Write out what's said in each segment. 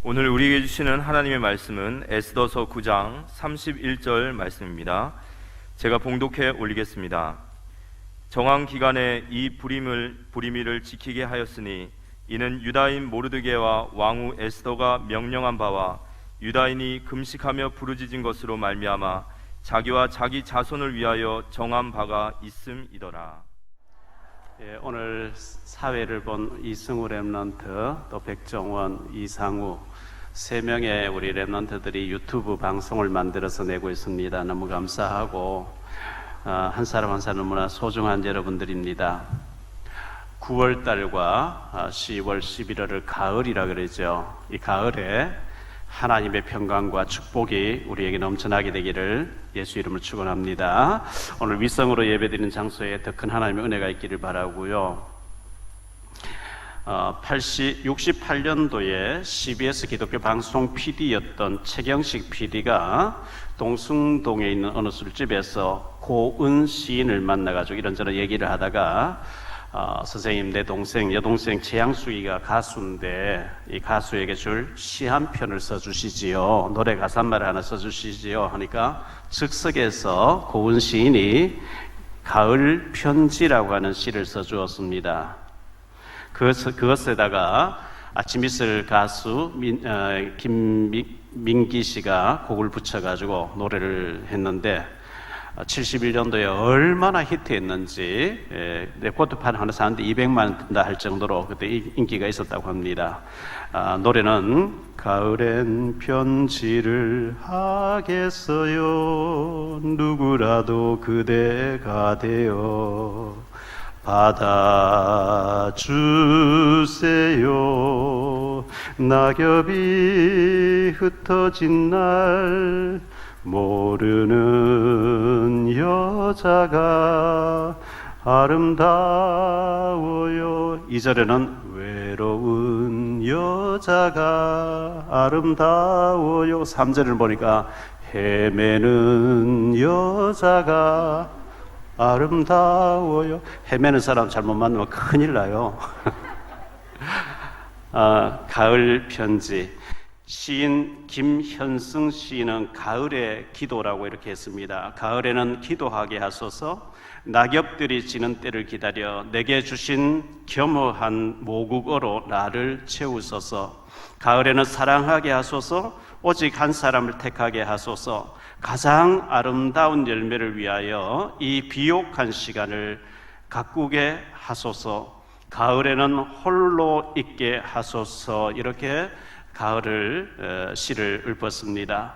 오늘 우리에게 주시는 하나님의 말씀은 에스더서 9장 31절 말씀입니다. 제가 봉독해 올리겠습니다. 정한 기간에 이 불임을 지키게 하였으니 이는 유다인 모르드게와 왕후 에스더가 명령한 바와 유다인이 금식하며 부르짖은 것으로 말미암아 자기와 자기 자손을 위하여 정한 바가 있음이더라. 오늘 사회를 본 이승우 랩런트, 또 백정원, 이상우 세 명의 우리 랩런트들이 유튜브 방송을 만들어서 내고 있습니다. 너무 감사하고 한 사람 한 사람 너무나 소중한 여러분들입니다. 9월달과 10월, 11월을 가을이라 그러죠. 이 가을에 하나님의 평강과 축복이 우리에게 넘쳐나게 되기를 예수 이름으로 축원합니다. 오늘 위성으로 예배드리는 장소에 더 큰 하나님의 은혜가 있기를 바라고요. 68년도에 CBS 기독교 방송 PD였던 최경식 PD가 동숭동에 있는 어느 술집에서 고은 시인을 만나가지고 이런저런 얘기를 하다가 선생님, 내 동생, 여동생 최양숙이가 가수인데 이 가수에게 줄 시 한 편을 써주시지요. 노래 가사 한 말을 하나 써주시지요. 하니까 즉석에서 고은 시인이 가을 편지라고 하는 시를 써주었습니다. 그것에다가 아침 이슬 가수 김민기 씨가 곡을 붙여가지고 노래를 했는데 71년도에 얼마나 히트했는지 레코드판 하나 사는데 200만 원 든다 할 정도로 그때 인기가 있었다고 합니다. 노래는 가을엔 편지를 하겠어요. 누구라도 그대가 되어 받아주세요. 낙엽이 흩어진 날 모르는 여자가 아름다워요. 2절에는 외로운 여자가 아름다워요. 3절을 보니까 헤매는 여자가 아름다워요. 헤매는 사람 잘못 만나면 큰일 나요. 가을 편지. 시인 김현승 시인은 가을의 기도라고 이렇게 했습니다. 가을에는 기도하게 하소서. 낙엽들이 지는 때를 기다려 내게 주신 겸허한 모국어로 나를 채우소서. 가을에는 사랑하게 하소서. 오직 한 사람을 택하게 하소서. 가장 아름다운 열매를 위하여 이 비옥한 시간을 가꾸게 하소서. 가을에는 홀로 있게 하소서. 이렇게 가을을 시를 읊었습니다.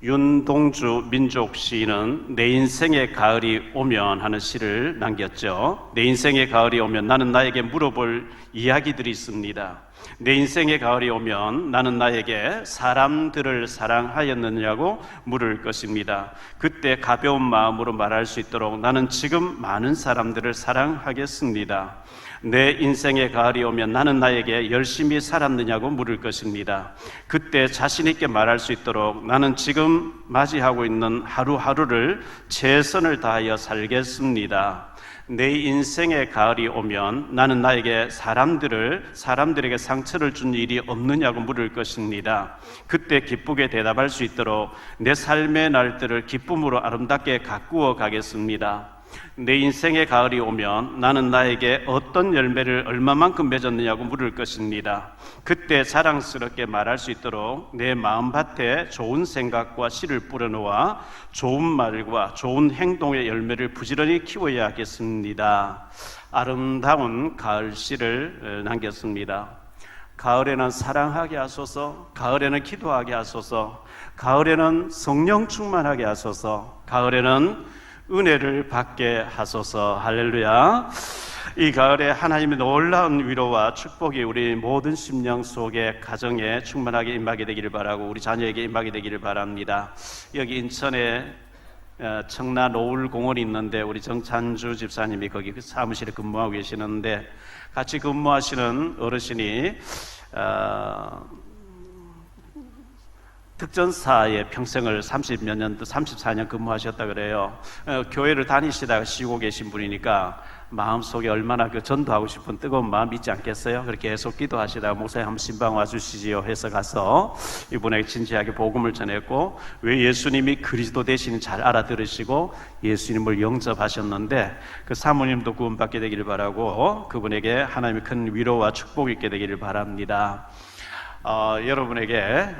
윤동주 민족 시인은 내 인생의 가을이 오면 하는 시를 남겼죠. 내 인생의 가을이 오면 나는 나에게 물어볼 이야기들이 있습니다. 내 인생의 가을이 오면 나는 나에게 사람들을 사랑하였느냐고 물을 것입니다. 그때 가벼운 마음으로 말할 수 있도록 나는 지금 많은 사람들을 사랑하겠습니다. 내 인생의 가을이 오면 나는 나에게 열심히 살았느냐고 물을 것입니다. 그때 자신 있게 말할 수 있도록 나는 지금 맞이하고 있는 하루하루를 최선을 다하여 살겠습니다. 내 인생의 가을이 오면 나는 나에게 사람들에게 상처를 준 일이 없느냐고 물을 것입니다. 그때 기쁘게 대답할 수 있도록 내 삶의 날들을 기쁨으로 아름답게 가꾸어 가겠습니다. 내 인생의 가을이 오면 나는 나에게 어떤 열매를 얼마만큼 맺었느냐고 물을 것입니다. 그때 자랑스럽게 말할 수 있도록 내 마음밭에 좋은 생각과 씨를 뿌려놓아 좋은 말과 좋은 행동의 열매를 부지런히 키워야 하겠습니다. 아름다운 가을 씨를 남겼습니다. 가을에는 사랑하게 하소서. 가을에는 기도하게 하소서. 가을에는 성령 충만하게 하소서. 가을에는 은혜를 받게 하소서. 할렐루야. 이 가을에 하나님의 놀라운 위로와 축복이 우리 모든 심령 속에 가정에 충만하게 임하게 되기를 바라고 우리 자녀에게 임하게 되기를 바랍니다. 여기 인천에 청라 노을공원이 있는데 우리 정찬주 집사님이 거기 사무실에 근무하고 계시는데 같이 근무하시는 어르신이 특전사에 평생을 30몇 년, 34년 근무하셨다 그래요. 교회를 다니시다가 쉬고 계신 분이니까 마음속에 얼마나 그 전도하고 싶은 뜨거운 마음 있지 않겠어요? 그렇게 계속 기도하시다가 목사님 한번 신방 와주시지요 해서 가서 이분에게 진지하게 복음을 전했고, 왜 예수님이 그리스도 되시는 잘 알아들으시고 예수님을 영접하셨는데 그 사모님도 구원받게 되기를 바라고 그분에게 하나님의 큰 위로와 축복이 있게 되기를 바랍니다. 여러분에게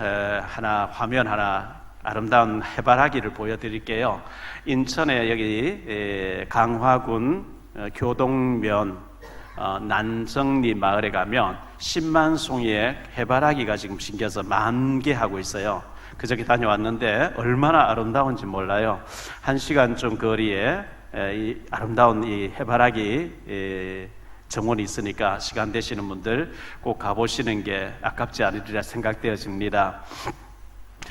화면 하나 아름다운 해바라기를 보여드릴게요. 인천에 여기 강화군 교동면 난정리 마을에 가면 10만 송이의 해바라기가 지금 심겨서 만개하고 있어요. 그저께 다녀왔는데 얼마나 아름다운지 몰라요. 1시간쯤 거리에 이 아름다운 이 해바라기 정원이 있으니까 시간 되시는 분들 꼭 가보시는 게 아깝지 않으리라 생각되어집니다.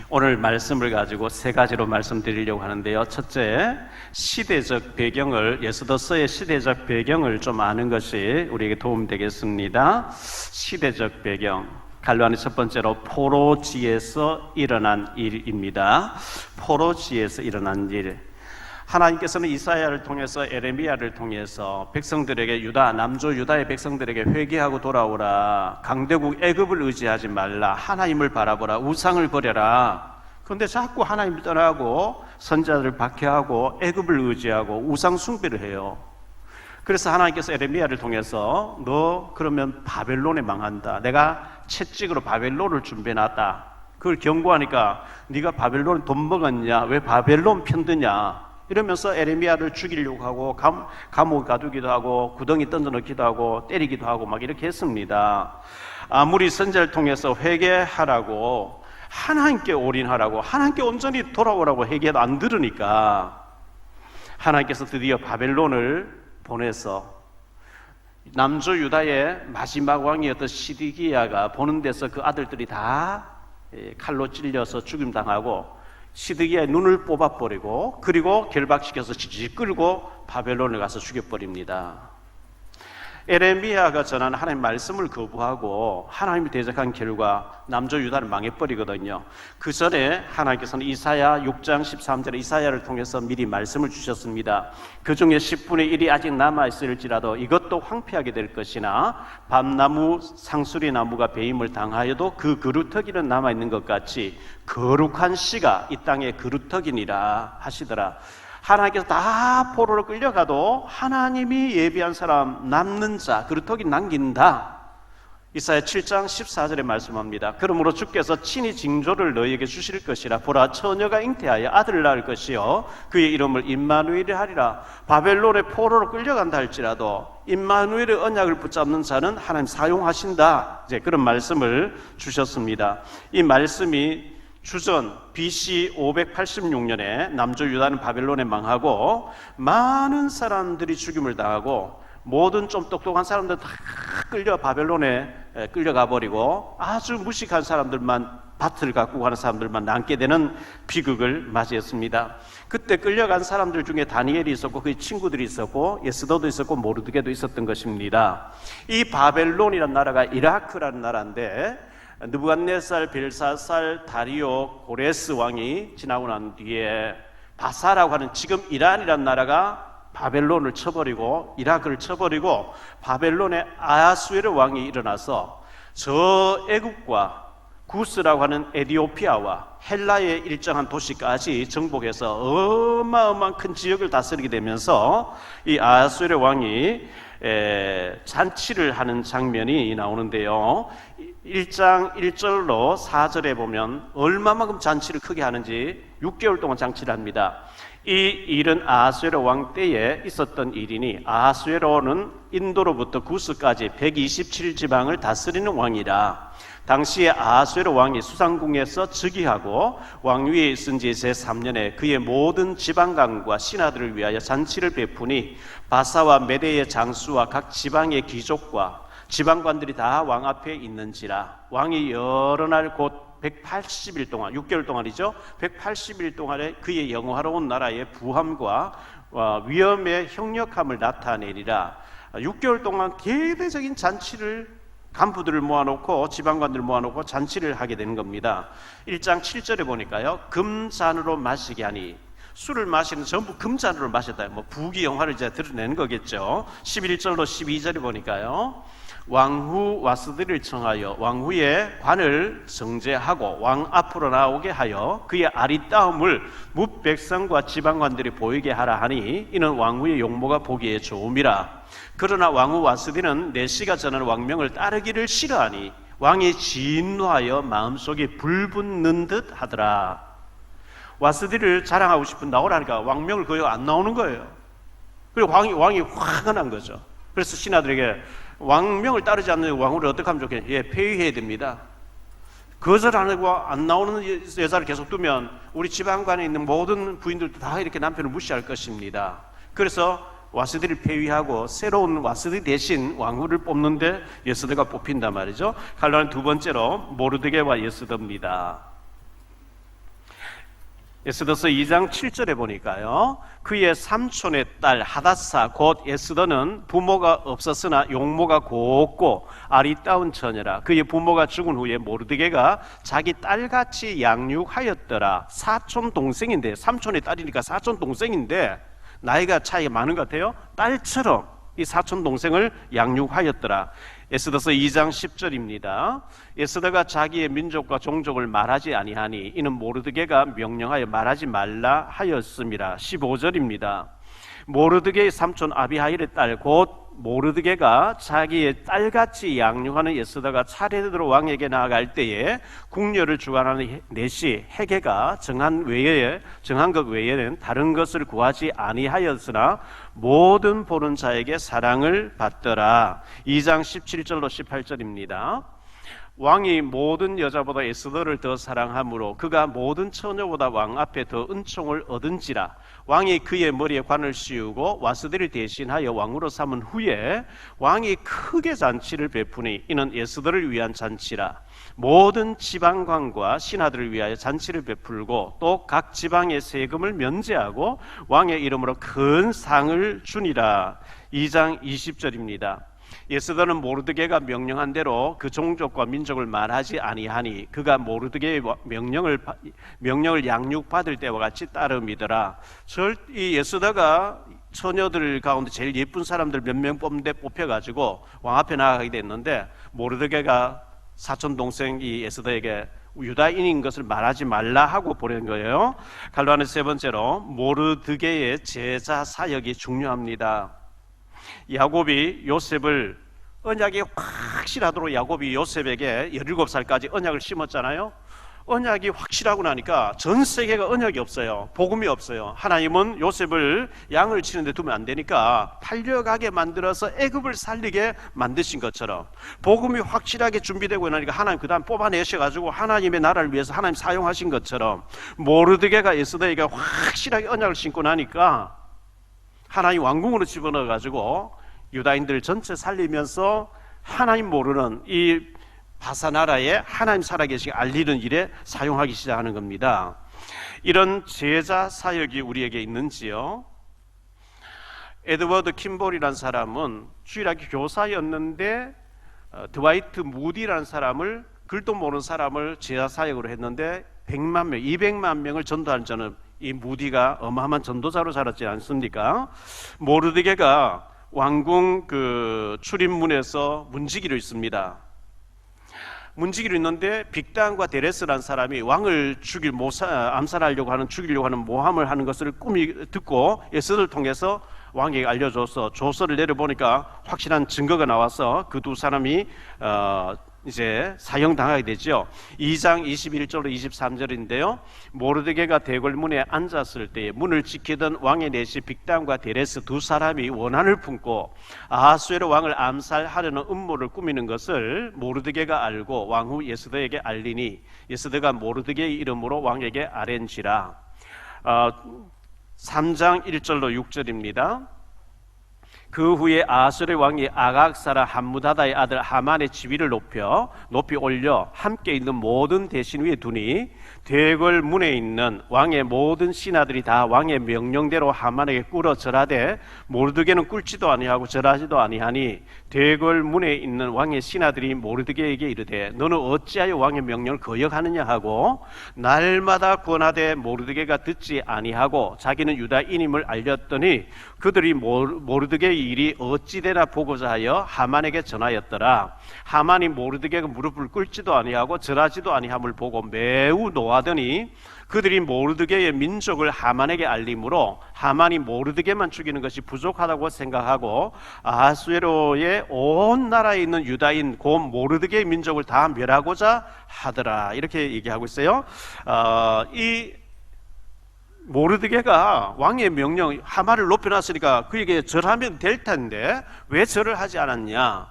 오늘 말씀을 가지고 3가지로 말씀드리려고 하는데요. 첫째, 시대적 배경을, 에스더서의 시대적 배경을 좀 아는 것이 우리에게 도움되겠습니다. 시대적 배경, 갈로안의 첫 번째로 포로지에서 일어난 일입니다. 포로지에서 일어난 일. 하나님께서는 이사야를 통해서 에레미야를 통해서 백성들에게 남조 유다의 백성들에게 회개하고 돌아오라, 강대국 애굽을 의지하지 말라, 하나님을 바라보라, 우상을 버려라. 그런데 자꾸 하나님을 떠나고 선자들을 박해하고 애굽을 의지하고 우상 숭배를 해요. 그래서 하나님께서 에레미야를 통해서 너 그러면 바벨론에 망한다, 내가 채찍으로 바벨론을 준비해놨다, 그걸 경고하니까 네가 바벨론 돈 먹었냐, 왜 바벨론 편드냐 이러면서 에레미야를 죽이려고 하고 감옥에 가두기도 하고 구덩이 던져넣기도 하고 때리기도 하고 막 이렇게 했습니다. 아무리 선지자를 통해서 회개하라고, 하나님께 올인하라고, 하나님께 온전히 돌아오라고 회개해도 안 들으니까 하나님께서 드디어 바벨론을 보내서 남조 유다의 마지막 왕이었던 시드기야가 보는 데서 그 아들들이 다 칼로 찔려서 죽임당하고 시드기야의 눈을 뽑아버리고 그리고 결박시켜서 지지 끌고 바벨론을 가서 죽여버립니다. 에레미야가 전한 하나님의 말씀을 거부하고 하나님이 대적한 결과 남조 유다는 망해버리거든요. 그 전에 하나님께서는 이사야 6장 13절에 이사야를 통해서 미리 말씀을 주셨습니다. 그 중에 10분의 1이 아직 남아있을지라도 이것도 황폐하게 될 것이나 밤나무 상수리 나무가 배임을 당하여도 그 그루터기는 남아있는 것 같이 거룩한 씨가 이 땅에 그루터기니라 하시더라. 하나님께서 다 포로로 끌려가도 하나님이 예비한 사람 남는 자 그루터기 남긴다. 이사야 7장 14절에 말씀합니다. 그러므로 주께서 친히 징조를 너희에게 주실 것이라. 보라, 처녀가 잉태하여 아들을 낳을 것이요 그의 이름을 임마누엘이 하리라. 바벨론의 포로로 끌려간다 할지라도 임마누엘의 언약을 붙잡는 자는 하나님 사용하신다. 이제 그런 말씀을 주셨습니다. 이 말씀이 주전 BC 586년에 남조 유다는 바벨론에 망하고 많은 사람들이 죽임을 당하고 모든 좀 똑똑한 사람들 다 끌려 바벨론에 끌려가 버리고 아주 무식한 사람들만, 밭을 가꾸고 하는 사람들만 남게 되는 비극을 맞이했습니다. 그때 끌려간 사람들 중에 다니엘이 있었고 그의 친구들이 있었고 에스더도 있었고 모르드게도 있었던 것입니다. 이 바벨론이라는 나라가 이라크라는 나라인데 느부갓네살, 벨사살, 다리오, 고레스 왕이 지나고 난 뒤에 바사라고 하는 지금 이란이라는 나라가 바벨론을 쳐버리고 이라크를 쳐버리고 바벨론의 아하수에르 왕이 일어나서 저 애국과 구스라고 하는 에디오피아와 헬라의 일정한 도시까지 정복해서 어마어마한 큰 지역을 다스리게 되면서 이 아하수에르 왕이 잔치를 하는 장면이 나오는데요. 1장 1절로 4절에 보면 얼마만큼 잔치를 크게 하는지 6개월 동안 잔치를 합니다. 이 일은 아하수에로 왕 때에 있었던 일이니 아하수에로는 인도로부터 구스까지 127지방을 다스리는 왕이라. 당시에 아하수에로 왕이 수상궁에서 즉위하고 왕위에 있은 지 제3년에 그의 모든 지방강과 신하들을 위하여 잔치를 베푸니 바사와 메대의 장수와 각 지방의 귀족과 지방관들이 다 왕 앞에 있는지라. 왕이 여러 날 곧 180일 동안, 6개월 동안이죠. 180일 동안에 그의 영화로운 나라의 부함과 위엄의 형력함을 나타내리라. 6개월 동안 대대적인 잔치를 간부들을 모아놓고 지방관들을 모아놓고 잔치를 하게 되는 겁니다. 1장 7절에 보니까요, 금잔으로 마시게 하니, 술을 마시는 전부 금잔으로 마셨다. 뭐 부귀영화를 이제 드러내는 거겠죠. 11절로 12절에 보니까요, 왕후 와스들을 청하여 왕후의 관을 정제하고 왕 앞으로 나오게 하여 그의 아리따움을 뭇 백성과 지방관들이 보이게 하라 하니 이는 왕후의 용모가 보기에 좋음이라. 그러나 왕후 와스디는 내시가 전하는 왕명을 따르기를 싫어하니 왕이 진노하여 마음속에 불붙는 듯 하더라. 와스디를 자랑하고 싶은 나오라니까 왕명을 거의 안 나오는 거예요. 그리고 왕이 화가 난 거죠. 그래서 신하들에게 왕명을 따르지 않는 왕후를 어떻게 하면 좋겠냐? 예, 폐위해야 됩니다. 거절 안 하고 안 나오는 여자를 계속 두면 우리 지방관에 있는 모든 부인들도 다 이렇게 남편을 무시할 것입니다. 그래서 와스디를 폐위하고 새로운 와스디 대신 왕후를 뽑는데 예스더가 뽑힌단 말이죠. 갈라는 두 번째로 모르드게와 예스더입니다. 에스더서 2장 7절에 보니까요, 그의 삼촌의 딸 하닷사 곧 에스더는 부모가 없었으나 용모가 곱고 아리따운 처녀라. 그의 부모가 죽은 후에 모르드게가 자기 딸같이 양육하였더라. 사촌 동생인데, 삼촌의 딸이니까 사촌 동생인데 나이가 차이가 많은 것 같아요. 딸처럼 이 사촌 동생을 양육하였더라. 에스더서 2장 10절입니다. 에스더가 자기의 민족과 종족을 말하지 아니하니 이는 모르드게가 명령하여 말하지 말라 하였음이라. 15절입니다. 모르드게의 삼촌 아비하일의 딸 곧 모르드게가 자기의 딸같이 양육하는 에스더가 차례대로 왕에게 나아갈 때에 궁녀를 주관하는 내시 헤게가 정한 것 외에는 다른 것을 구하지 아니하였으나 모든 보는 자에게 사랑을 받더라. 2장 17절로 18절입니다. 왕이 모든 여자보다 에스더를 더 사랑하므로 그가 모든 처녀보다 왕 앞에 더 은총을 얻은지라. 왕이 그의 머리에 관을 씌우고 와스디를 대신하여 왕으로 삼은 후에 왕이 크게 잔치를 베푸니 이는 에스더를 위한 잔치라. 모든 지방관과 신하들을 위하여 잔치를 베풀고 또 각 지방의 세금을 면제하고 왕의 이름으로 큰 상을 주니라. 2장 20절입니다. 에스더는 모르드게가 명령한 대로 그 종족과 민족을 말하지 아니하니 그가 모르드게의 명령을 양육받을 때와 같이 따름이더라. 이 에스더가 처녀들 가운데 제일 예쁜 사람들 몇 명 뽑혀가지고 왕 앞에 나가게 됐는데 모르드게가 사촌 동생이 에스더에게 유다인인 것을 말하지 말라 하고 보낸 거예요. 갈라는 세 번째로 모르드게의 제자 사역이 중요합니다. 야곱이 요셉을 언약이 확실하도록 야곱이 요셉에게 17살까지 언약을 심었잖아요. 언약이 확실하고 나니까 전 세계가 언약이 없어요. 복음이 없어요. 하나님은 요셉을 양을 치는데 두면 안 되니까 팔려가게 만들어서 애굽을 살리게 만드신 것처럼 복음이 확실하게 준비되고 나니까 하나님 그 다음 뽑아내셔가지고 하나님의 나라를 위해서 하나님 사용하신 것처럼 모르드게가 에스더에게 확실하게 언약을 신고 나니까 하나님 왕궁으로 집어넣어가지고 유다인들 전체 살리면서 하나님 모르는 이 바사 나라에 하나님 살아계시게 알리는 일에 사용하기 시작하는 겁니다. 이런 제자 사역이 우리에게 있는지요? 에드워드 킴볼이라는 사람은 주일학교 교사였는데 드와이트 무디라는 사람을 글도 모르는 사람을 제자 사역으로 했는데 100만 명, 200만 명을 전도한 저는 이 무디가 어마어마한 전도자로 자랐지 않습니까? 모르드게가 왕궁 그 출입문에서 문지기로 있습니다. 문지기로 있는데 빅단과 데레스라는 사람이 왕을 암살하려고 하는 죽이려고 하는 모함을 하는 것을 듣고 에스더를 통해서 왕에게 알려줘서 조서를 내려보니까 확실한 증거가 나와서 그 두 사람이 이제 사형당하게 되죠. 2장 21절로 23절인데요. 모르드게가 대궐문에 앉았을 때 문을 지키던 왕의 내시 빅단과 데레스 두 사람이 원한을 품고 아하수에로 왕을 암살하려는 음모를 꾸미는 것을 모르드게가 알고 왕후 에스더에게 알리니 에스더가 모르드게의 이름으로 왕에게 아뢰니라. 3장 1절로 6절입니다. 그 후에 아수르 왕이 아각 사람 함무다다의 아들 하만의 지위를 높이 올려 함께 있는 모든 대신 위에 두니 대궐 문에 있는 왕의 모든 신하들이 다 왕의 명령대로 하만에게 꿇어 절하되 모르드게는 꿇지도 아니하고 절하지도 아니하니 대궐 문에 있는 왕의 신하들이 모르드게에게 이르되 너는 어찌하여 왕의 명령을 거역하느냐 하고 날마다 권하되 모르드게가 듣지 아니하고 자기는 유다인임을 알렸더니 그들이 모르드게의 일이 어찌되나 보고자 하여 하만에게 전하였더라. 하만이 모르드게가 무릎을 꿇지도 아니하고 절하지도 아니함을 보고 매우 노하더니 그들이 모르드게의 민족을 하만에게 알림으로 하만이 모르드게만 죽이는 것이 부족하다고 생각하고 아하수에로의 온 나라에 있는 유다인 곧 모르드게의 민족을 다 멸하고자 하더라. 이렇게 얘기하고 있어요. 이 모르드게가 왕의 명령 하만을 높여놨으니까 그에게 절하면 될 텐데 왜 절을 하지 않았냐?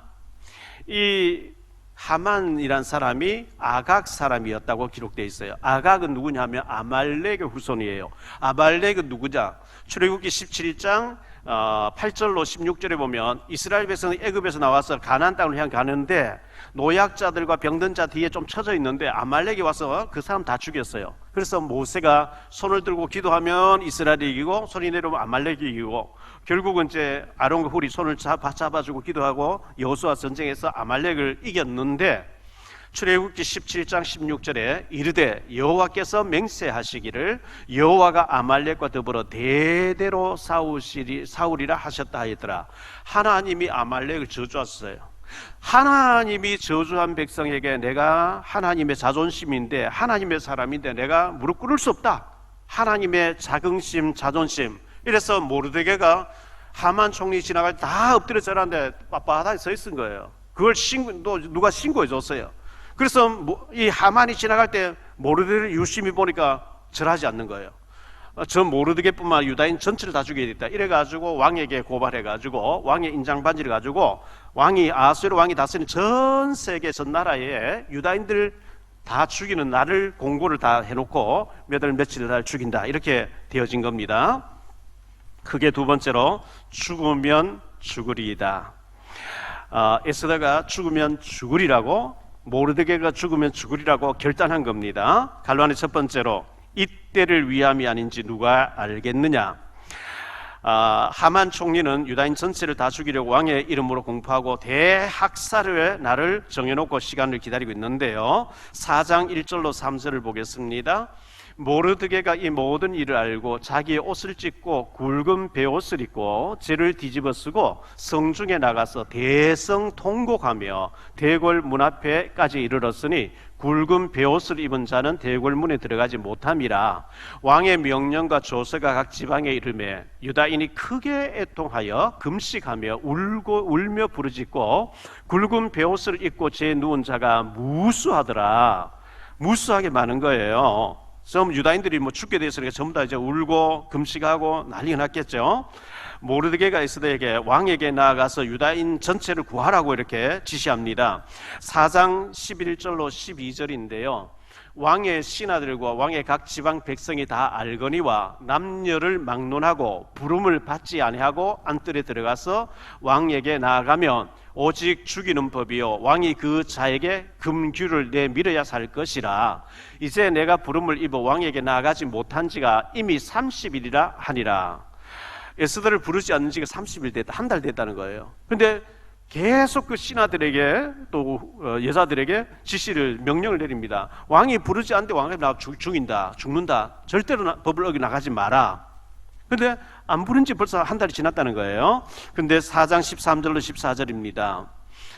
이 하만이란 사람이 아각 사람이었다고 기록되어 있어요. 아각은 누구냐 하면 아말렉의 후손이에요. 아말렉은 누구냐? 출애굽기 17장 8절로 16절에 보면 이스라엘 백성이 애굽에서 나와서 가나안 땅을 향해 가는데 노약자들과 병든 자 뒤에 좀 쳐져 있는데 아말렉이 와서 그 사람 다 죽였어요. 그래서 모세가 손을 들고 기도하면 이스라엘이 이기고 손이 내려오면 아말렉이 이기고 결국은 이제 아론과 훌이 손을 잡아주고 기도하고 여호수아 전쟁에서 아말렉을 이겼는데 출애굽기 17장 16절에 이르되 여호와께서 맹세하시기를 여호와가 아말렉과 더불어 대대로 싸우리라 하셨다 하였더라. 하나님이 아말렉을 저주하셨어요. 하나님이 저주한 백성에게 내가 하나님의 자존심인데 하나님의 사람인데 내가 무릎 꿇을 수 없다. 하나님의 자긍심 자존심. 이래서 모르드게가 하만 총리 지나갈 때 다 엎드려 절하는데 빳빳하게 서 있은 거예요. 그걸 누가 신고해 줬어요. 그래서 이 하만이 지나갈 때 모르드게를 유심히 보니까 절하지 않는 거예요. 저 모르드게뿐만 아니라 유다인 전체를 다 죽여야겠다. 이래가지고 왕에게 고발해가지고 왕의 인장 반지를 가지고 아하수에로 왕이 다스리는 전 세계 전 나라에 유다인들 다 죽이는 날을 공고를 다 해놓고 몇 월 며칠 날 죽인다 이렇게 되어진 겁니다. 크게 두 번째로 죽으면 죽으리이다. 에스더가 죽으면 죽으리라고 모르드게가 죽으면 죽으리라고 결단한 겁니다. 갈로안의 첫 번째로 이때를 위함이 아닌지 누가 알겠느냐. 하만 총리는 유다인 전체를 다 죽이려고 왕의 이름으로 공포하고 대학살의 날을 정해놓고 시간을 기다리고 있는데요. 4장 1절로 3절을 보겠습니다. 모르드게가 이 모든 일을 알고 자기의 옷을 찢고 굵은 베옷을 입고 재를 뒤집어 쓰고 성중에 나가서 대성통곡하며 대궐 문 앞에까지 이르렀으니 굵은 베옷을 입은 자는 대궐 문에 들어가지 못함이라. 왕의 명령과 조서가 각 지방에 이르매 유다인이 크게 애통하여 금식하며 울며 부르짖고 굵은 베옷을 입고 제 누운 자가 무수하더라. 무수하게 많은 거예요. 좀 유다인들이 죽게 됐으니까 전부 다 이제 울고 금식하고 난리가 났겠죠. 모르드게가 에스더에게 왕에게 나아가서 유다인 전체를 구하라고 이렇게 지시합니다. 4장 11절로 12절인데요. 왕의 신하들과 왕의 각 지방 백성이 다 알거니와 남녀를 막론하고 부름을 받지 아니하고 안뜰에 들어가서 왕에게 나아가면 오직 죽이는 법이요 왕이 그 자에게 금규를 내밀어야 살 것이라. 이제 내가 부름을 입어 왕에게 나아가지 못한 지가 이미 30일이라 하니라. 에스더를 부르지 않는 지가 30일 됐다. 한 달 됐다는 거예요. 근데 계속 그 신하들에게 또 여자들에게 지시를 명령을 내립니다. 왕이 부르지 않는데 왕이 나 죽는다. 절대로 법을 어기 나가지 마라. 근데 안 부른 지 벌써 한 달이 지났다는 거예요. 근데 4장 13절로 14절입니다.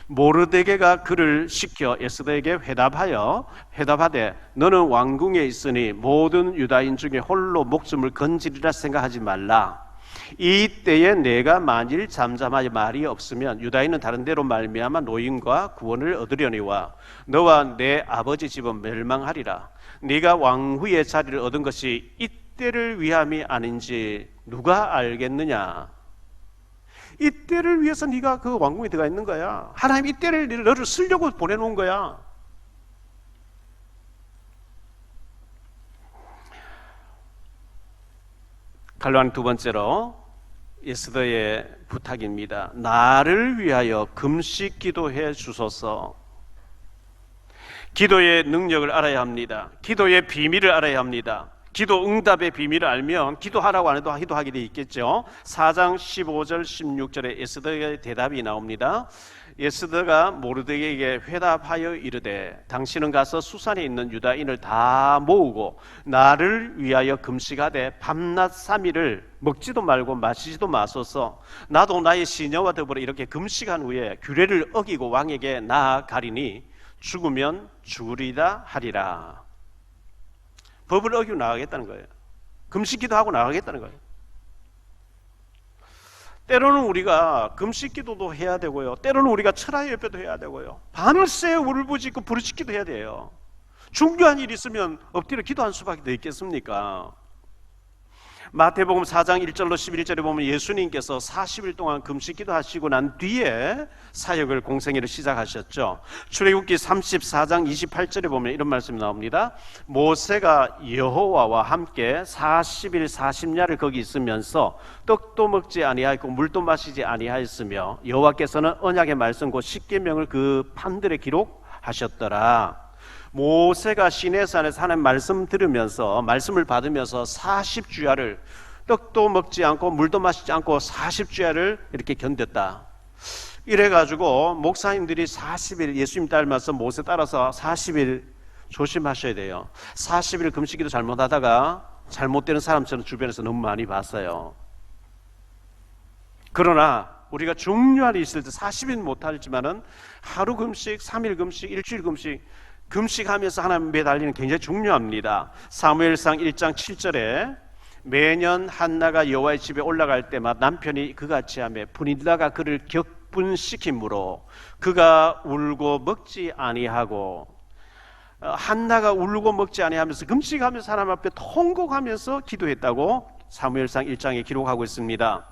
모르드게가 그를 시켜 에스더에게 회답하되 너는 왕궁에 있으니 모든 유다인 중에 홀로 목숨을 건지리라 생각하지 말라. 이 때에 내가 만일 잠잠하여 말이 없으면 유다인은 다른 데로 말미암아 노임과 구원을 얻으려니와 너와 내 아버지 집은 멸망하리라. 네가 왕후의 자리를 얻은 것이 이때를 위함이 아닌지 누가 알겠느냐. 이때를 위해서 네가 그 왕궁에 들어가 있는 거야. 하나님 이때를 너를 쓰려고 보내놓은 거야. 갈로안 두 번째로 에스더의 부탁입니다. 나를 위하여 금식 기도해 주소서. 기도의 능력을 알아야 합니다. 기도의 비밀을 알아야 합니다. 기도 응답의 비밀을 알면 기도하라고 안 해도 기도하게 돼 있겠죠. 4장 15절 16절에 에스더의 대답이 나옵니다. 에스더가 모르드게에게 회답하여 이르되 당신은 가서 수산에 있는 유다인을 다 모으고 나를 위하여 금식하되 밤낮 3일을 먹지도 말고 마시지도 마소서. 나도 나의 시녀와 더불어 이렇게 금식한 후에 규례를 어기고 왕에게 나아가리니 죽으면 죽으리다 하리라. 법을 어기고 나가겠다는 거예요. 금식기도 하고 나가겠다는 거예요. 때로는 우리가 금식기도도 해야 되고요, 때로는 우리가 철야의 예배도 해야 되고요, 밤새 울부짖고 부르짖기도 해야 돼요. 중요한 일이 있으면 엎드려 기도할 수밖에 더 있겠습니까? 마태복음 4장 1절로 11절에 보면 예수님께서 40일 동안 금식기도 하시고 난 뒤에 사역을 공생애를 시작하셨죠. 출애굽기 34장 28절에 보면 이런 말씀이 나옵니다. 모세가 여호와와 함께 40일 40야를 거기 있으면서 떡도 먹지 아니하였고 물도 마시지 아니하였으며 여호와께서는 언약의 말씀 곧 십계명을 그 판들에 기록하셨더라. 모세가 시내산에서 하나님 말씀 들으면서 말씀을 받으면서 40주야를 떡도 먹지 않고 물도 마시지 않고 40주야를 이렇게 견뎠다. 이래가지고 목사님들이 40일 예수님 닮아서 모세 따라서 40일 조심하셔야 돼요. 40일 금식기도 잘못하다가 잘못되는 사람처럼 주변에서 너무 많이 봤어요. 그러나 우리가 중요한 일이 있을 때 40일 못하지만은 하루 금식, 3일 금식, 일주일 금식하면서 하나님 매달리는 굉장히 중요합니다. 사무엘상 1장 7절에 매년 한나가 여호와의 집에 올라갈 때마다 남편이 그같이 하며 분이다가 그를 격분시키므로 그가 울고 먹지 아니하고, 한나가 울고 먹지 아니하면서 금식하면서 하나님 앞에 통곡하면서 기도했다고 사무엘상 1장에 기록하고 있습니다.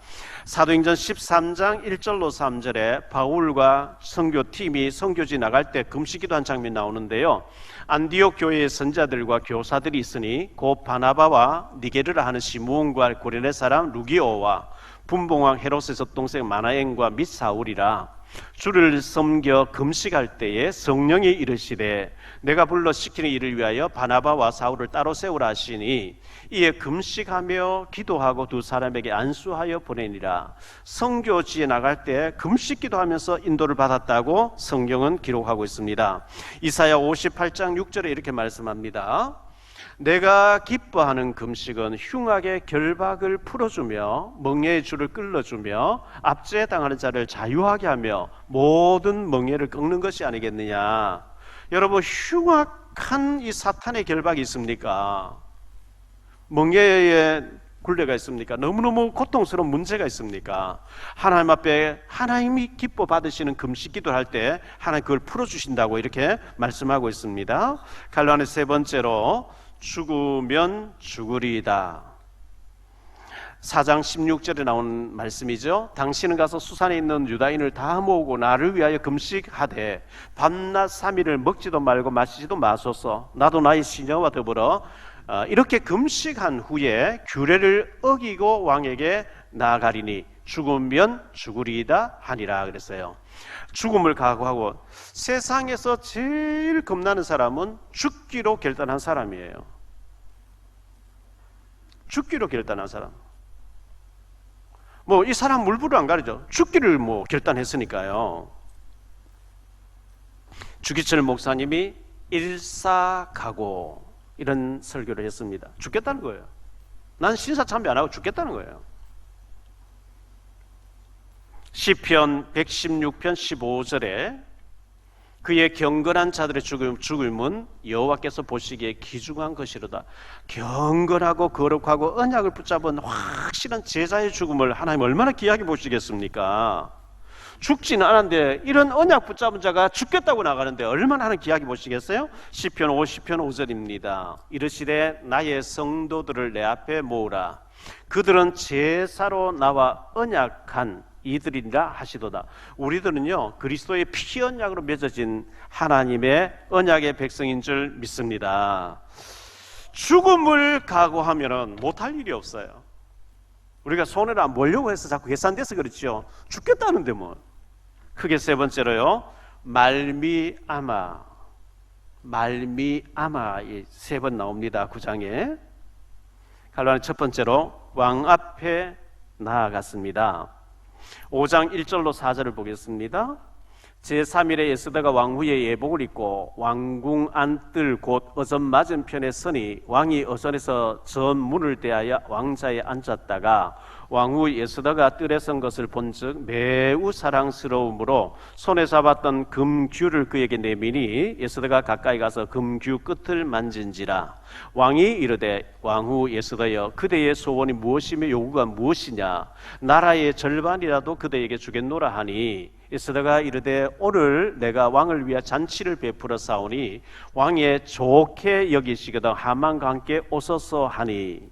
사도행전 13장 1절로 3절에 바울과 선교팀이 선교지 나갈 때 금식기도한 장면이 나오는데요, 안디옥 교회의 선자들과 교사들이 있으니 곧 바나바와 니게르라 하는 시므온과 고레네 사람 루기오와 분봉왕 헤롯의 섭동생 마나엔과 및 사울이라. 주를 섬겨 금식할 때에 성령이 이르시되 내가 불러 시키는 일을 위하여 바나바와 사울을 따로 세우라 하시니 이에 금식하며 기도하고 두 사람에게 안수하여 보내니라. 선교지에 나갈 때 금식 기도하면서 인도를 받았다고 성경은 기록하고 있습니다. 이사야 58장 6절에 이렇게 말씀합니다. 내가 기뻐하는 금식은 흉악의 결박을 풀어주며 멍에의 줄을 끌어주며 압제당하는 자를 자유하게 하며 모든 멍에를 꺾는 것이 아니겠느냐. 여러분, 흉악한 이 사탄의 결박이 있습니까? 멍에의 굴레가 있습니까? 너무너무 고통스러운 문제가 있습니까? 하나님 앞에 하나님이 기뻐 받으시는 금식 기도를 할 때 하나님 그걸 풀어주신다고 이렇게 말씀하고 있습니다. 갈라네 세 번째로 죽으면 죽으리이다. 4장 16절에 나온 말씀이죠. 당신은 가서 수산에 있는 유다인을 다 모으고 나를 위하여 금식하되 밤낮 3일을 먹지도 말고 마시지도 마소서. 나도 나의 시녀와 더불어 이렇게 금식한 후에 규례를 어기고 왕에게 나아가리니 죽으면 죽으리이다 하니라 그랬어요. 죽음을 각오하고, 세상에서 제일 겁나는 사람은 죽기로 결단한 사람이에요. 죽기로 결단한 사람. 이 사람 물불을 안 가리죠. 죽기를 결단했으니까요. 주기철 목사님이 일사각오 이런 설교를 했습니다. 죽겠다는 거예요. 난 신사참배 안 하고 죽겠다는 거예요. 시편 116편 15절에 그의 경건한 자들의 죽음은 여호와께서 보시기에 귀중한 것이로다. 경건하고 거룩하고 언약을 붙잡은 확실한 제자의 죽음을 하나님 얼마나 귀하게 보시겠습니까? 죽지는 않았는데 이런 언약 붙잡은 자가 죽겠다고 나가는데 얼마나 하나님 귀하게 보시겠어요? 시편 50편 5절입니다. 이르시되 나의 성도들을 내 앞에 모으라. 그들은 제사로 나와 언약한 이들이라 하시도다. 우리들은요, 그리스도의 피 언약으로 맺어진 하나님의 언약의 백성인 줄 믿습니다. 죽음을 각오하면은 못할 일이 없어요. 우리가 손해를 안 보려고 해서 자꾸 계산돼서 그렇죠. 죽겠다는데 뭐. 크게 세 번째로요. 말미암아. 말미암아 이 세 번 나옵니다. 9장에. 갈라는 첫 번째로 왕 앞에 나아갔습니다. 5장 1절로 4절을 보겠습니다. 제3일에 에스더가 왕 후에 예복을 입고 왕궁 안뜰 곧 어선 맞은편에 서니 왕이 어선에서 전 문을 대하여 왕자에 앉았다가 왕 후 에스더가 뜰에 선 것을 본즉 매우 사랑스러움으로 손에 잡았던 금규를 그에게 내미니 에스더가 가까이 가서 금규 끝을 만진지라. 왕이 이르되 왕 후 에스더여 그대의 소원이 무엇이며 요구가 무엇이냐. 나라의 절반이라도 그대에게 주겠노라 하니 에스더가 이르되 오늘 내가 왕을 위하여 잔치를 베풀어 사오니 왕의 좋게 여기시거든 하만과 함께 오소서 하니.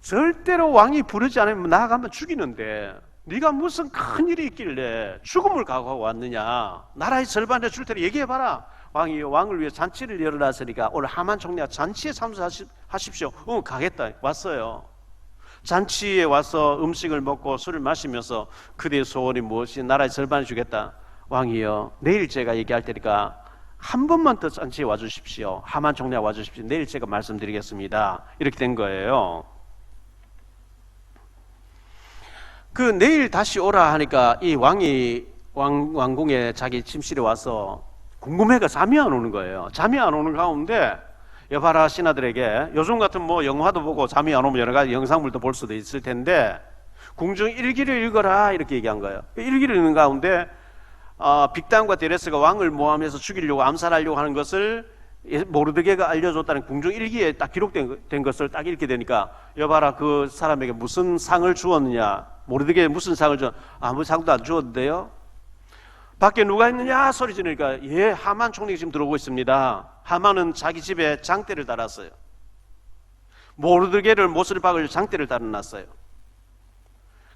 절대로 왕이 부르지 않으면 나아가면 죽이는데 네가 무슨 큰일이 있길래 죽음을 각오하고 왔느냐. 나라의 절반을 줄 테니 얘기해봐라. 왕이 왕을 위해 잔치를 열어놨으니까 오늘 하만 총리가 잔치에 참석하십시오. 가겠다. 왔어요. 잔치에 와서 음식을 먹고 술을 마시면서 그대의 소원이 무엇이 나라의 절반을 주겠다. 왕이여 내일 제가 얘기할 테니까 한 번만 더 잔치에 와주십시오. 하만 총리가 와주십시오. 내일 제가 말씀드리겠습니다. 이렇게 된 거예요. 그 내일 다시 오라 하니까 이 왕이 왕궁에 자기 침실에 와서 궁금해가 잠이 안 오는 거예요. 잠이 안 오는 가운데 여봐라 신하들에게 요즘 같은 뭐 영화도 보고 잠이 안 오면 여러 가지 영상물도 볼 수도 있을 텐데 궁중 일기를 읽어라 이렇게 얘기한 거예요. 일기를 읽는 가운데 빅단과 데레스가 왕을 모함해서 죽이려고 암살하려고 하는 것을 모르드게가 알려줬다는 궁중 일기에 딱 기록된 것을 딱 읽게 되니까 여봐라 그 사람에게 무슨 상을 주었느냐. 모르드게에 무슨 상을 줘? 아무 상도 안 주었는데요. 밖에 누가 있느냐 소리 지르니까 예 하만 총리가 지금 들어오고 있습니다. 하만은 자기 집에 장대를 달았어요. 모르드게를 못을 박을 장대를 달아놨어요.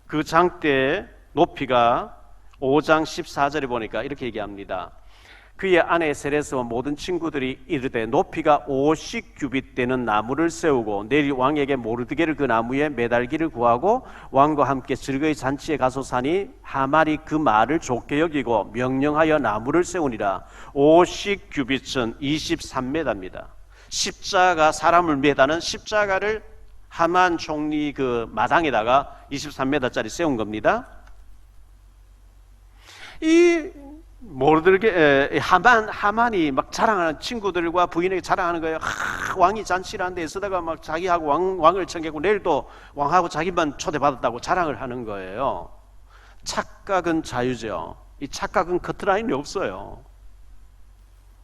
그 장대의 높이가 5장 14절에 보니까 이렇게 얘기합니다. 그의 아내 세레스와 모든 친구들이 이르되 높이가 50규빗 되는 나무를 세우고 내일 왕에게 모르드게를 그 나무에 매달기를 구하고 왕과 함께 즐거이 잔치에 가서 사니 하만이 그 말을 좋게 여기고 명령하여 나무를 세우니라. 50규빗은 23m입니다. 십자가 사람을 매다는 십자가를 하만 총리 그 마당에다가 23m짜리 세운 겁니다. 이 모르드게 하만이 막 자랑하는 친구들과 부인에게 자랑하는 거예요. 왕이 잔치를 하는데 에스더가 막 자기하고 왕을 청했고 내일도 왕하고 자기만 초대받았다고 자랑을 하는 거예요. 착각은 자유죠. 이 착각은 커트라인이 없어요.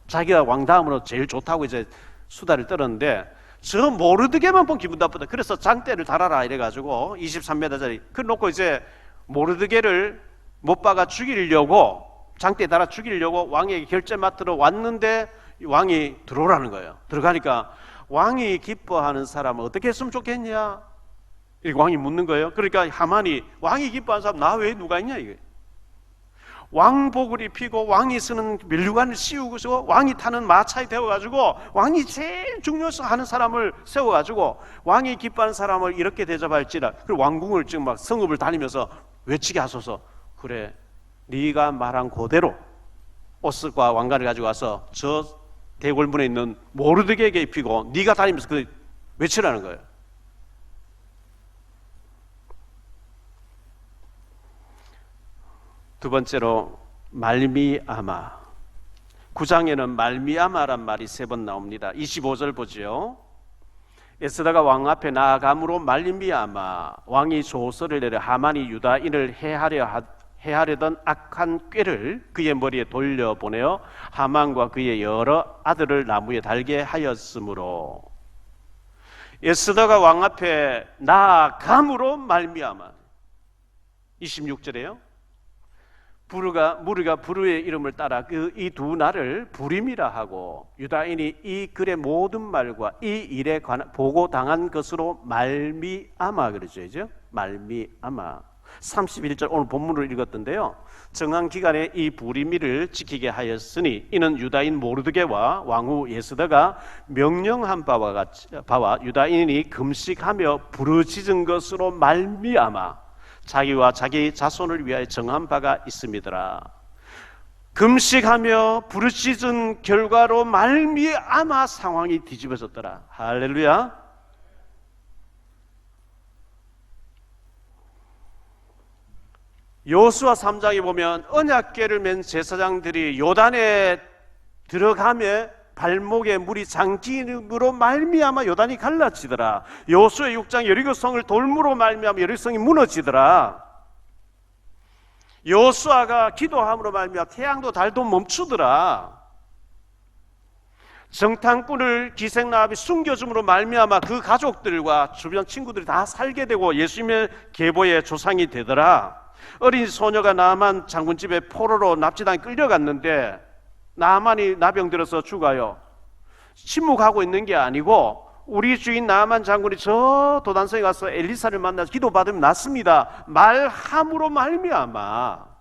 자기가 왕 다음으로 제일 좋다고 이제 수다를 떨었는데 저 모르드게만 보면 기분 나쁘다. 그래서 장대를 달아라 이래가지고 23m짜리 그걸 놓고 이제 모르드게를 못 박아 죽이려고 장대에 달아 죽이려고 왕에게 결제 맡으러 왔는데 왕이 들어오라는 거예요. 들어가니까 왕이 기뻐하는 사람은 어떻게 했으면 좋겠냐 이렇게 왕이 묻는 거예요. 그러니까 하만이 왕이 기뻐하는 사람 나 외에 누가 있냐 이게. 왕복을 입히고 왕이 쓰는 면류관을 씌우고서 왕이 타는 마차에 태워가지고 왕이 제일 중요하는 사람을 세워가지고 왕이 기뻐하는 사람을 이렇게 대접할지라. 그리고 왕궁을 지금 막 성읍을 다니면서 외치게 하소서. 그래 네가 말한 그대로 옷과 왕관을 가지고 와서 저 대궐문에 있는 모르드게에게 입히고 네가 다니면서 그 외치라는 거예요. 두 번째로 말미암아. 9장에는 말미암아란 말이 3번 나옵니다. 25절 보지요. 에스더가 왕 앞에 나아감으로 말미암아 왕이 조서를 내려 하만이 유다인을 해하려던 악한 꾀를 그의 머리에 돌려보내어 하만과 그의 여러 아들을 나무에 달게 하였으므로. 에스더가 왕 앞에 나아감으로 말미암아. 26절에요. 무리가 부르의 이름을 따라 이 두 날을 부림이라 하고 유다인이 이 글의 모든 말과 이 일에 관한 보고 당한 것으로 말미암아 그러죠. 말미암아. 31절 오늘 본문을 읽었던데요. 정한 기간에 이 불임일을 지키게 하였으니 이는 유다인 모르드게와 왕후 예스더가 명령한 바와 유다인이 금식하며 부르짖은 것으로 말미암아 자기와 자기 자손을 위하여 정한 바가 있음이더라. 금식하며 부르짖은 결과로 말미암아 상황이 뒤집어졌더라. 할렐루야. 여호수아 3장에 보면 언약궤를 맨 제사장들이 요단에 들어가며 발목에 물이 잠김으로 말미암아 요단이 갈라지더라. 여호수아 6장 여리고성을 돌무로 말미암아 여리고성이 무너지더라. 여호수아가 기도함으로 말미암아 태양도 달도 멈추더라. 정탐꾼을 기생라합이 숨겨줌으로 말미암아 그 가족들과 주변 친구들이 다 살게 되고 예수님의 계보의 조상이 되더라. 어린 소녀가 나만 장군 집에 포로로 납치당해 끌려갔는데 나만이 나병 들어서 죽어요. 침묵하고 있는 게 아니고 우리 주인 나만 장군이 저 도단성에 가서 엘리사를 만나서 기도받으면 낫습니다 말함으로 말미암아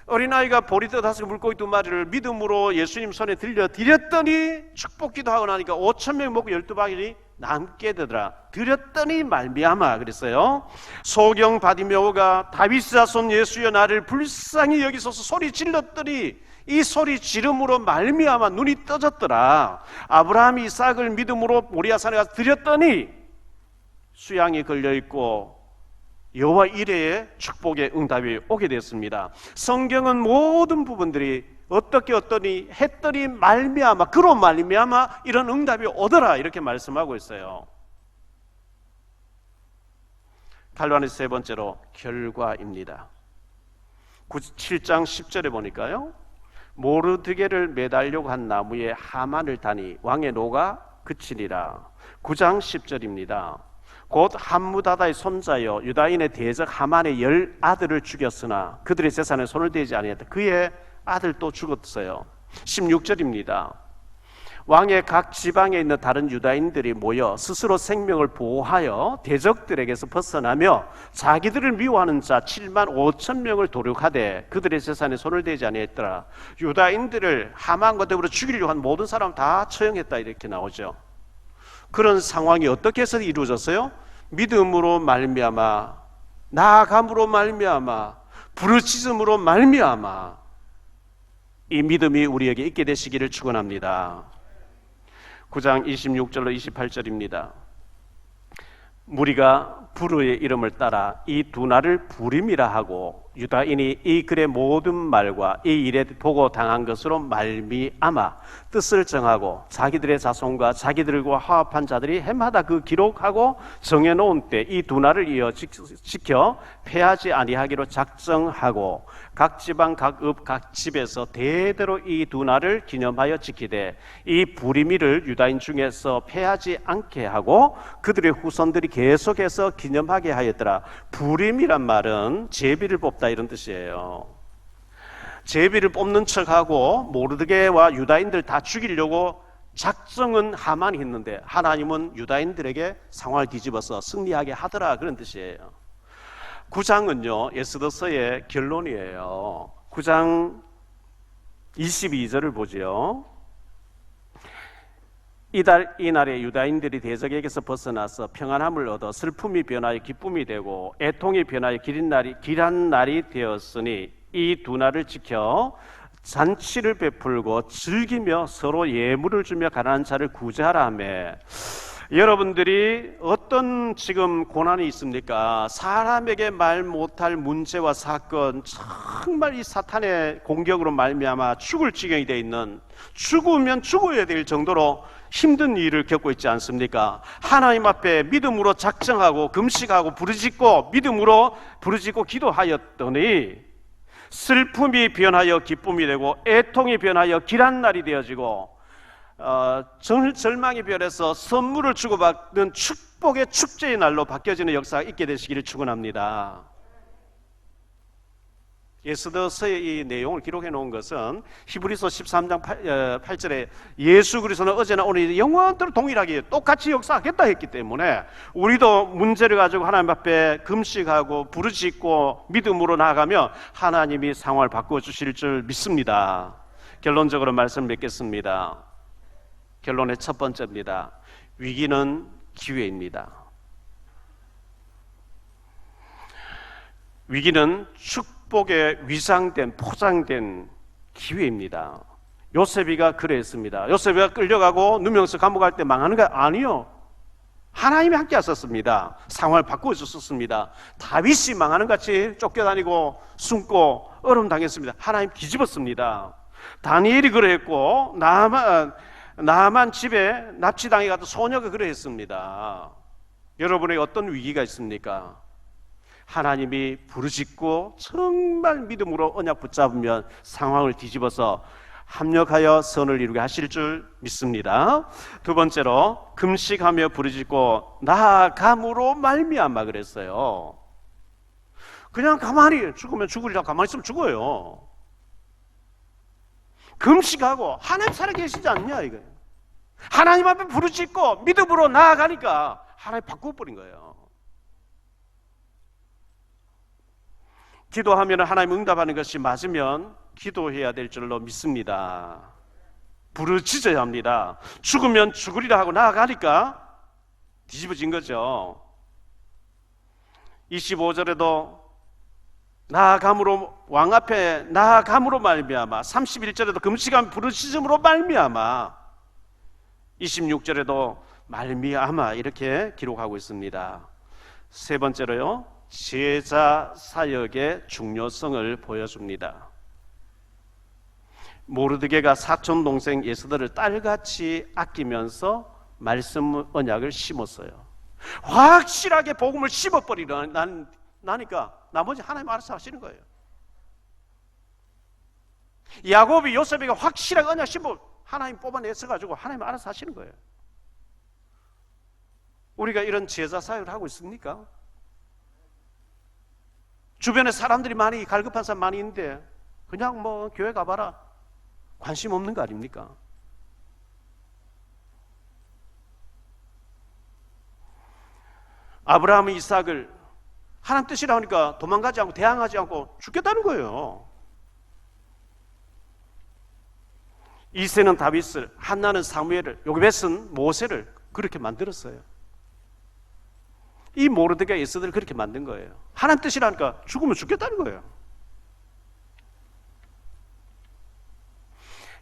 어린아이가 보리떡 5개 물고기 2마리를 믿음으로 예수님 손에 드렸더니 축복 기도하고 나니까 5,000명 먹고 12바구니 남게 되더라. 드렸더니 말미암아 그랬어요. 소경 바디메오가 다윗 자손 예수여 나를 불쌍히 여기소서 소리 질렀더니 이 소리 지름으로 말미암아 눈이 떠졌더라. 아브라함이 이삭을 믿음으로 모리아산에 가서 드렸더니 수양이 걸려있고 여호와 이레의 축복의 응답이 오게 됐습니다. 성경은 모든 부분들이 어떻게 어떠니 했더니 말미암아 그로 말미암아 이런 응답이 오더라 이렇게 말씀하고 있어요. 갈라디아 세 번째로 결과입니다. 7장 10절에 보니까요. 모르드게를 매달려고 한 나무에 하만을 다니 왕의 노가 그치니라. 9장 10절입니다. 곧 함무다다의 손자여 유다인의 대적 하만의 10 아들을 죽였으나 그들의 재산에 손을 대지 아니했다. 그의 아들도 죽었어요. 16절입니다. 왕의 각 지방에 있는 다른 유다인들이 모여 스스로 생명을 보호하여 대적들에게서 벗어나며 자기들을 미워하는 자 7만 5천 명을 도륙하되 그들의 재산에 손을 대지 아니했더라. 유다인들을 하만과 더불어 죽이려고 한 모든 사람 다 처형했다 이렇게 나오죠. 그런 상황이 어떻게 해서 이루어졌어요? 믿음으로 말미암아 나아감으로 말미암아 부르짖음으로 말미암아 이 믿음이 우리에게 있게 되시기를 축원합니다. 9장 26절로 28절입니다. 무리가 부르의 이름을 따라 이 두 날을 부림이라 하고 유다인이 이 글의 모든 말과 이 일에 보고 당한 것으로 말미암아 뜻을 정하고 자기들의 자손과 자기들과 화합한 자들이 해마다 그 기록하고 정해놓은 때 이 두 날을 이어 지켜 패하지 아니하기로 작정하고 각 지방 각 읍 각 집에서 대대로 이 두 날을 기념하여 지키되 이 부림일을 유다인 중에서 패하지 않게 하고 그들의 후손들이 계속해서 기념하게 하였더라. 부림이란 말은 제비를 뽑다 이런 뜻이에요. 제비를 뽑는 척하고 모르드게와 유다인들 다 죽이려고 작정은 하만이 했는데 하나님은 유다인들에게 상황을 뒤집어서 승리하게 하더라 그런 뜻이에요. 9장은요 에스더서의 결론이에요. 9장 22절을 보죠. 이날에 유다인들이 대적에게서 벗어나서 평안함을 얻어 슬픔이 변하여 기쁨이 되고 애통이 변하여 길한 날이 되었으니 이 두 날을 지켜 잔치를 베풀고 즐기며 서로 예물을 주며 가난한 자를 구제하라 하며 여러분들이 어떤 지금 고난이 있습니까? 사람에게 말 못할 문제와 사건 정말 이 사탄의 공격으로 말미암아 죽을 지경이 되어 있는 죽으면 죽어야 될 정도로 힘든 일을 겪고 있지 않습니까? 하나님 앞에 믿음으로 작정하고 금식하고 부르짖고 믿음으로 부르짖고 기도하였더니 슬픔이 변하여 기쁨이 되고 애통이 변하여 길한 날이 되어지고 절망이 변해서 선물을 주고받는 축복의 축제의 날로 바뀌어지는 역사가 있게 되시기를 축원합니다. 에스더서의 이 내용을 기록해 놓은 것은 히브리서 13장 8절에 예수 그리스도는 어제나 오늘 영원토록 동일하게 똑같이 역사하겠다 했기 때문에 우리도 문제를 가지고 하나님 앞에 금식하고 부르짖고 믿음으로 나아가면 하나님이 상황을 바꾸어 주실 줄 믿습니다. 결론적으로 말씀 맺겠습니다. 결론의 첫 번째입니다. 위기는 기회입니다. 위기는 축복에 위장된 포장된 기회입니다. 요셉이가 그랬습니다. 요셉이가 끌려가고 누명서 감옥 갈 때 망하는 거 아니요. 하나님이 함께 하셨습니다. 상황을 바꾸어 주셨습니다. 다윗이 망하는 같이 쫓겨다니고 숨고 어려움 당했습니다. 하나님 뒤집었습니다. 다니엘이 그랬고 나만 집에 납치당해 갔던 소녀가 그랬습니다. 여러분에게 어떤 위기가 있습니까? 하나님이 부르짖고 정말 믿음으로 언약 붙잡으면 상황을 뒤집어서 합력하여 선을 이루게 하실 줄 믿습니다. 두 번째로 금식하며 부르짖고 나아감으로 말미암아 그랬어요. 그냥 가만히 죽으면 죽으리라 가만히 있으면 죽어요. 금식하고 하나님 살아계시지 않냐 이거예요. 하나님 앞에 부르짖고 믿음으로 나아가니까 하나님 바꿔버린 거예요. 기도하면 하나님 응답하는 것이 맞으면 기도해야 될 줄로 믿습니다. 부르짖어야 합니다. 죽으면 죽으리라 하고 나아가니까 뒤집어진 거죠. 25절에도 나아감으로 왕 앞에 나아감으로 말미암아, 31절에도 금식하며 부르짖음으로 말미암아, 26절에도 말미암아 이렇게 기록하고 있습니다. 세 번째로요, 제자 사역의 중요성을 보여줍니다. 모르드게가 사촌 동생 에스더를 딸같이 아끼면서 말씀 언약을 심었어요. 확실하게 복음을 나니까 나머지 하나님 알아서 하시는 거예요. 야곱이 요셉에게 확실하게 언약 심어 하나님 뽑아내서 가지고 하나님 알아서 하시는 거예요. 우리가 이런 제자 사역을 하고 있습니까? 주변에 사람들이 많이 갈급한 사람 많이 있는데 그냥 뭐 교회 가봐라 관심 없는 거 아닙니까? 아브라함은 이삭을 하나님 뜻이라 하니까 도망가지 않고 대항하지 않고 죽겠다는 거예요. 이새는 다윗을, 한나는 사무엘을, 요굼은 모세를 그렇게 만들었어요. 이 모르드게 에스더를 그렇게 만든 거예요. 하나님 뜻이라니까 죽으면 죽겠다는 거예요.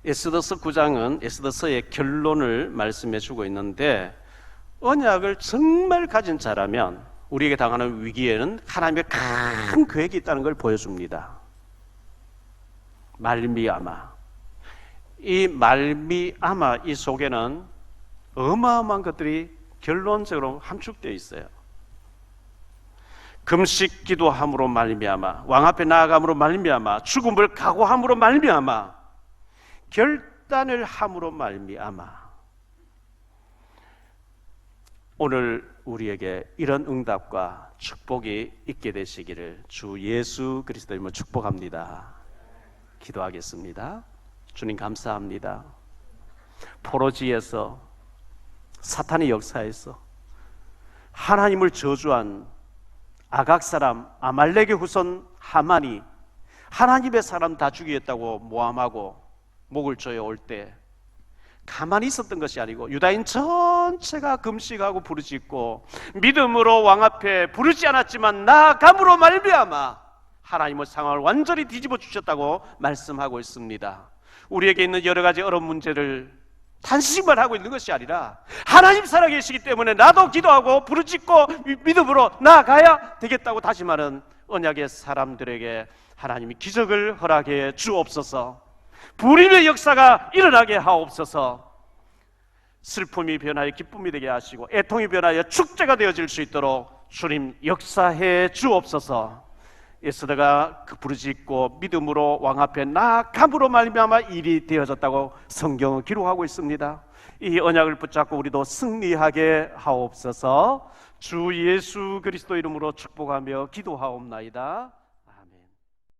에스더서 9장은 에스더서의 결론을 말씀해 주고 있는데 언약을 정말 가진 자라면 우리에게 당하는 위기에는 하나님의 큰 계획이 있다는 걸 보여줍니다. 말미암아, 이 말미암아 이 속에는 어마어마한 것들이 결론적으로 함축되어 있어요. 금식 기도함으로 말미암아, 왕 앞에 나아감으로 말미암아, 죽음을 각오함으로 말미암아, 결단을 함으로 말미암아. 오늘 우리에게 이런 응답과 축복이 있게 되시기를 주 예수 그리스도 이름으로 축복합니다. 기도하겠습니다. 주님 감사합니다. 포로지에서 사탄의 역사에서 하나님을 저주한 아각 사람 아말렉의 후손 하만이 하나님의 사람 다 죽이겠다고 모함하고 목을 조여 올 때 가만히 있었던 것이 아니고 유다인 전체가 금식하고 부르짖고 믿음으로 왕 앞에 부르지 않았지만 나아감으로 말미암아 하나님의 상황을 완전히 뒤집어 주셨다고 말씀하고 있습니다. 우리에게 있는 여러 가지 어려운 문제를 단식만 하고 있는 것이 아니라 하나님 살아계시기 때문에 나도 기도하고 부르짖고 믿음으로 나아가야 되겠다고 다짐하는 언약의 사람들에게 하나님이 기적을 허락해 주옵소서. 불임의 역사가 일어나게 하옵소서. 슬픔이 변하여 기쁨이 되게 하시고 애통이 변하여 축제가 되어질 수 있도록 주님 역사해 주옵소서. 에스더가 부르짖고 믿음으로 왕 앞에 나아감으로 말미암아 일이 되어졌다고 성경은 기록하고 있습니다. 이 언약을 붙잡고 우리도 승리하게 하옵소서. 주 예수 그리스도 이름으로 축복하며 기도하옵나이다.